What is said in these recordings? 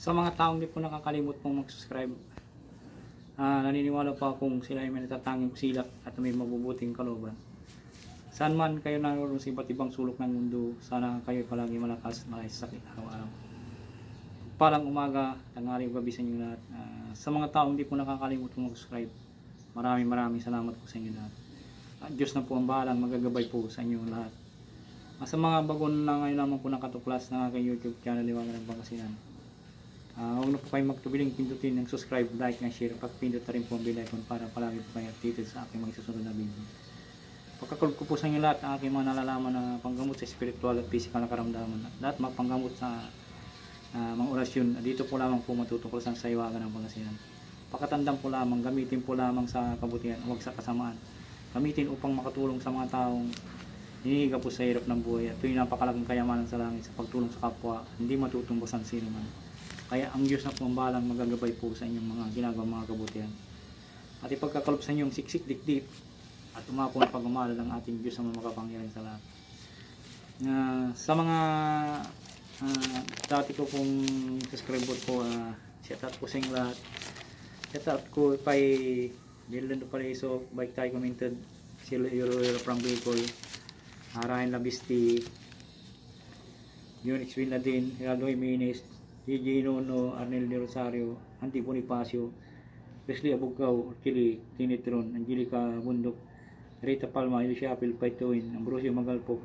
Sa mga taong di po nakakalimot pong mag-subscribe, naniniwala po akong sila ay may natatanging silak at may mabubuting kalooban. Saan man kayo naroon sa iba't ibang sulok ng mundo, sana kayo palagi malakas at malay sa sakit araw-araw. Palang umaga, tanghali, gabi sa inyo lahat. Sa mga taong di po nakakalimot pong mag-subscribe, maraming salamat po sa inyo lahat. Diyos na po ang bahalang magagabay po sa inyo lahat. Sa mga bagon na ngayon naman po nakatuklas ng aking YouTube channel, Liwangan ng Pangasinan. Huwag na po kayo magtubiling pindutin ng subscribe, like, and share. Pagpindot na rin po ang bell icon para palagi po kayo updated sa aking mga susunod na video. Pagkakulog ko po sa inyo lahat ang aking mga nalalaman na panggamot sa spiritual at physical na karamdaman. At lahat magpanggamot sa mga orasyon. Dito po lamang po matutungkol sa Liwangan ng Pangasinan. Pakatandang po lamang, gamitin po lamang sa kabutihan, huwag sa kasamaan. Gamitin upang makatulong sa mga taong hinihiga po sa hirap ng buhay. At ito'y napakalaking kayamanan sa langit sa pagtulong sa kapwa, hindi matutumbasan sino man. Kaya ang Diyos na po ang bahalang magagabay po sa inyong mga ginagawang mga kabutihan. At ipagkakalob sa inyong siksik dikdik at umapon pagmamahal ng ating Diyos na makapangyarihan sa lahat. Sa mga dati ko pong subscriber po, shout out po sa inyong lahat. Shout out ko kay Dilando Pareso, Bike Tayo Commented, Silo Euro from Bicol, Ryan Labisti, Unix Winadin, Geraldo Jimenez, Gigi Nono, Arnel de Rosario, Anti Bonifacio, Wesley Abugao, Chili, Tinitron, Angelica Bundok, Rita Palma, Alicia Apil, Paitoin, Ambrosio Magalpok,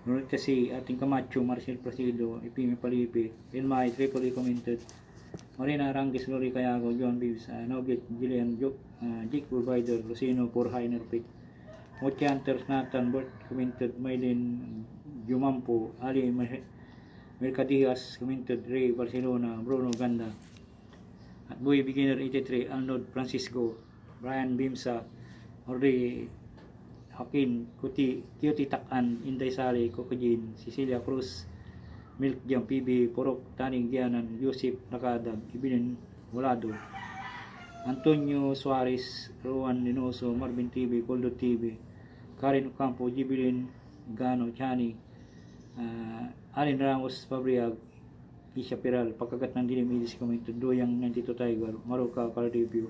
Norita C, Ating Camacho, Marcel Prasido, Ipimi Palipi, Ilmay, Tripoli Commented, Marina Rangis, Lori Cayago, John Bives, Nogit, Gillian, Jake Provider, Lucino, Porhay, Nerpic, Mochanters, Nathan, Bert Commented, Maylin, Jumampo, Ali Mercadillas Commented, Ray Barcelona, Bruno Ganda, at Boy Beginner 83, Arnold Francisco, Brian Bimsa, Orly Joaquin, Cutie Takan, Inday Sali, Kokojin, Cecilia Cruz, Milk Jam PB, Porok, Taning Gianan, Yusip Nakadag, Ibinin Volado, Antonio Suarez, Rowan Linoso, Marvin TV, Coldo TV, Karen Ocampo, Jibilin Gano, Chani, Alin Ramos Fabriag, Isha Piral, Pagkagat ng Dilim Idis Commented, Doyang 92 Tiger, Maruka Car Review,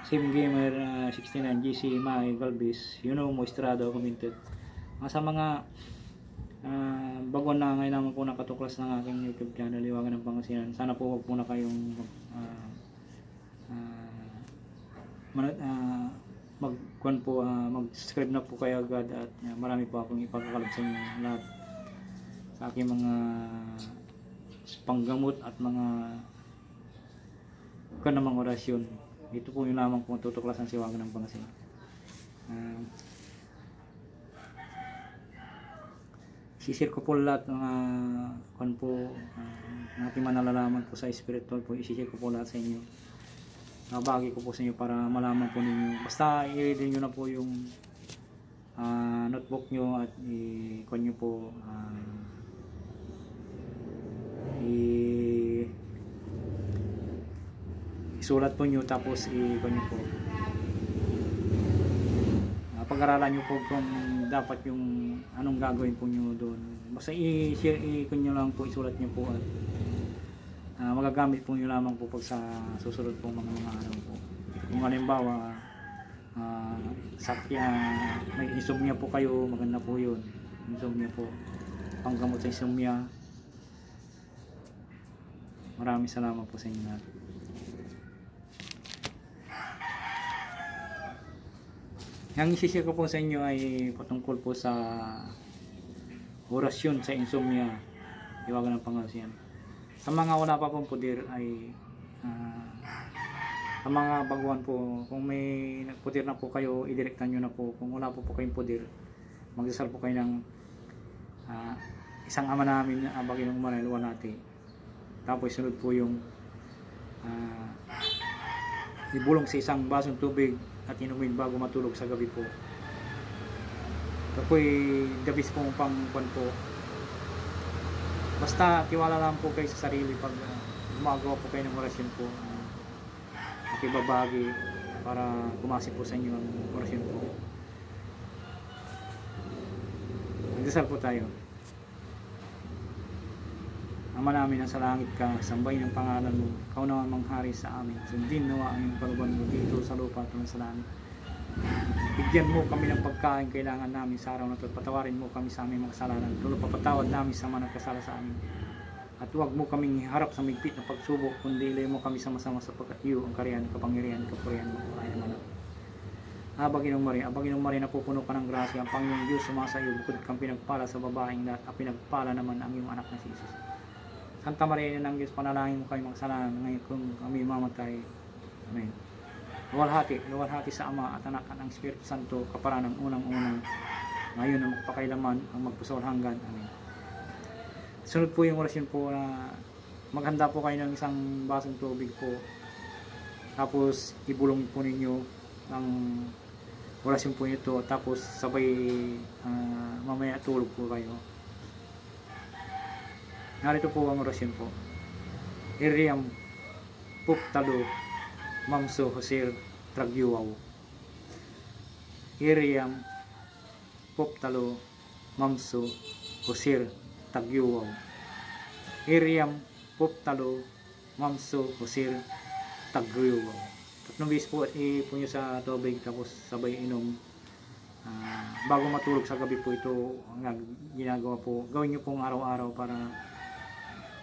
Sim Gamer 69, GC Mai Galvez, Mo Estrada Commented. Sa mga baguan na ngayon naman po nakatuklas ng aking YouTube channel, Liwangan ng Pangasinan, sana po wag po na kayong mag-subscribe na po kayo agad at marami po akong ipagkakalab sa inyo lahat sa aking mga panggamot at mga kanamang orasyon. Ito po yung lamang po tutuklasan sa Liwangan ng Pangasinan. Isishare ko po lahat ng ating manalalaman po sa spiritual po. Isishare ko po lahat sa inyo. Nabagi ko po sa inyo para malaman po ninyo. Basta i-read nyo na po yung notebook nyo at i-con nyo po, isulat po nyo, tapos i-con nyo po. Pag-aralan nyo po kung dapat yung anong gagawin po nyo doon. Basta i-share, i-con nyo lang po, isulat nyo po at magagamit po nyo lamang po pag sa susunod po mga araw po. Kung halimbawa may insomnia po kayo, maganda po yun. Insomnia po, panggamot sa insomnia. Maraming salamat po sa inyo lahat. Ang isishare ko po sa inyo ay patungkol po sa orasyon sa insomnia, Liwangan ng Pangasinan. Sa mga wala pa pong pudir ay sa mga baguhan po, kung may pudir na po kayo, idirektan nyo na po. Kung wala po kayong pudir, magdasal po kayo ng isang ama namin, Baginong Manayluan natin. Tapos sunod po yung ibulong sa isang basong tubig at inumin bago matulog sa gabi po. Ito po ay gabis pong pangkuan po. Basta tiwala lang po kayo sa sarili pag gumagawa po kayo ng orasyon po. Makibabagi para kumasip po sa inyo ang orasyon po. Magdasal po tayo. Ama namin nasa langit ka, sambahin ang pangalan mo, ikaw naman manghari sa amin, sundin nawa ang iyong kalooban mo dito sa lupa at sa langit. Bigyan mo kami ng pagkain kailangan namin sa araw na ito, patawarin mo kami sa aming mga kasalanan, tulad papatawad namin sa mga nagkasala sa amin. At huwag mo kaming harap sa migpit na pagsubok, kundi ilay mo kami sa masama sapagkat iyo ang kariyan, kapangyarihan, kapurihan mo, ay naman. Ginong Maria, napupuno ka ng grasya, ang Panginoong Diyos sumasa iyo, bukod kang pinagpala sa babaeng lahat, at pinagpala naman ang iyong anak na si Jesus. Santa Maria ng Diyos, panalangin mo kami makasalanan, ngayon kung kami mamatay. Amen. Luwalhati sa Ama at Anak at ang Espiritu Santo, kaparan ng unang-unang, ngayon na magpakailaman, ang magpusawal hanggan. Amen. Sunod po yung orasyon po na maghanda po kayo ng isang basong tubig po. Tapos ibulong po ninyo ang orasyon po nito. Tapos sabay mamaya tulog po kayo. Narito po ang orasyon po. Iriam Puptalo Mamso Hosir Tragyuwaw. Iriam Puptalo Mamso Hosir Tagyuwaw. Iriam Puptalo Mamso Hosir Tagyuwaw. Tatlong beses po ipo nyo sa tubig tapos sabay inom. Bago matulog sa gabi po ito ang ginagawa po. Gawin nyo pong araw-araw para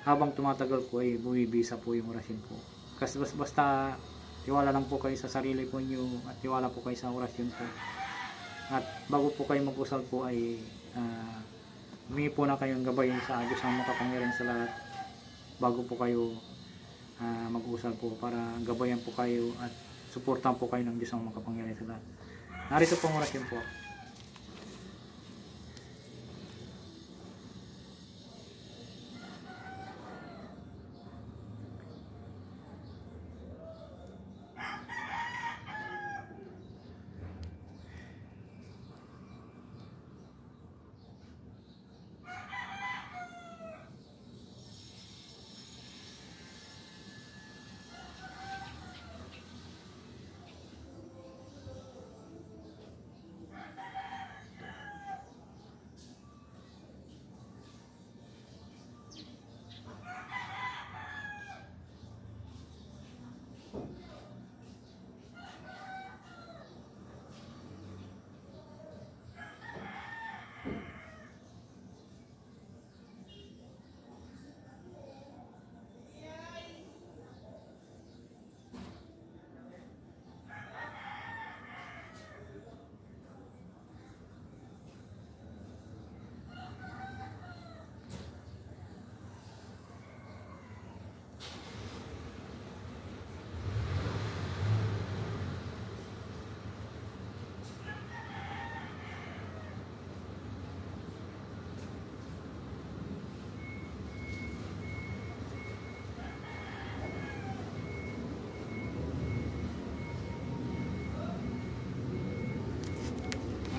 habang tumatagal po ay bumibisa po yung orasyon po. Kasi basta tiwala lang po kayo sa sarili po nyo at tiwala po kayo sa orasyon po. At bago po kayo mag-usal po ay humingi po na kayong gabay sa Diyos ang makapangyarihan sa lahat bago po kayo mag-usal po para gabayan po kayo at suportahan po kayo ng Diyos ang makapangyarihan sa lahat. Narito po ang orasyon po.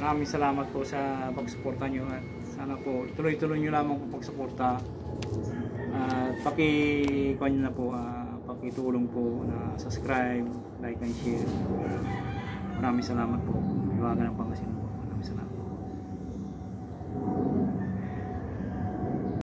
Maraming salamat po sa pagsuporta nyo at sana po tuloy-tuloy nyo lamang po pagsuporta at pakikuha nyo na po, pakitulong po na subscribe, like and share. Maraming salamat po. Iwagan ng Pangasinan po. Maraming salamat.